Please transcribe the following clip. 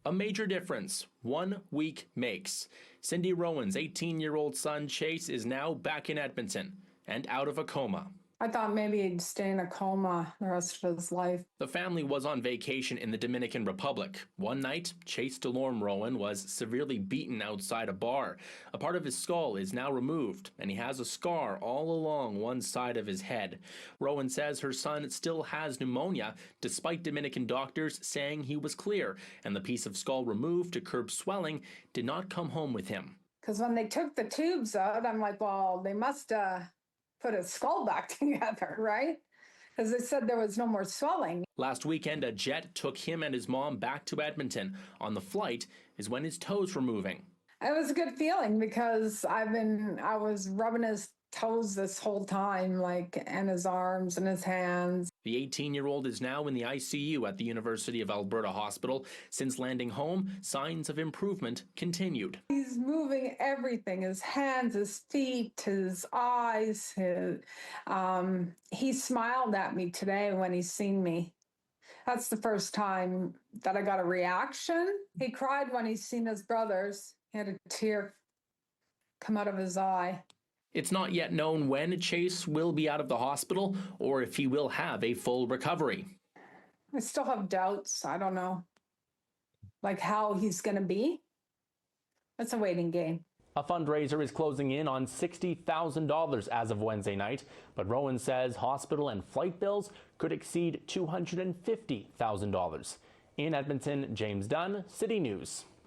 A major difference 1 week makes. Cindy Rowan's 18-year-old son Chase is now back in Edmonton and out of a coma. I thought maybe he'd stay in a coma the rest of his life. The family was on vacation in the Dominican Republic. One night, Chase DeLorme Rowan was severely beaten outside a bar. A part of his skull is now removed, and he has a scar all along one side of his head. Rowan says her son still has pneumonia, despite Dominican doctors saying he was clear, and the piece of skull removed to curb swelling did not come home with him. Because when they took the tubes out, I'm like, well, they must put his skull back together, right? Because they said there was no more swelling. Last weekend, a jet took him and his mom back to Edmonton. On the flight is when his toes were moving. It was a good feeling because I was rubbing his toes this whole time, and his arms and his hands. The 18-year-old is now in the ICU at the University of Alberta Hospital. Since landing home, signs of improvement continued. He's moving everything, his hands, his feet, his eyes. He smiled at me today when he seen me. That's the first time that I got a reaction. He cried when he seen his brothers. He had a tear come out of his eye. It's not yet known when Chase will be out of the hospital or if he will have a full recovery. I still have doubts. I don't know, how he's going to be. It's a waiting game. A fundraiser is closing in on $60,000 as of Wednesday night, but Rowan says hospital and flight bills could exceed $250,000. In Edmonton, James Dunn, City News.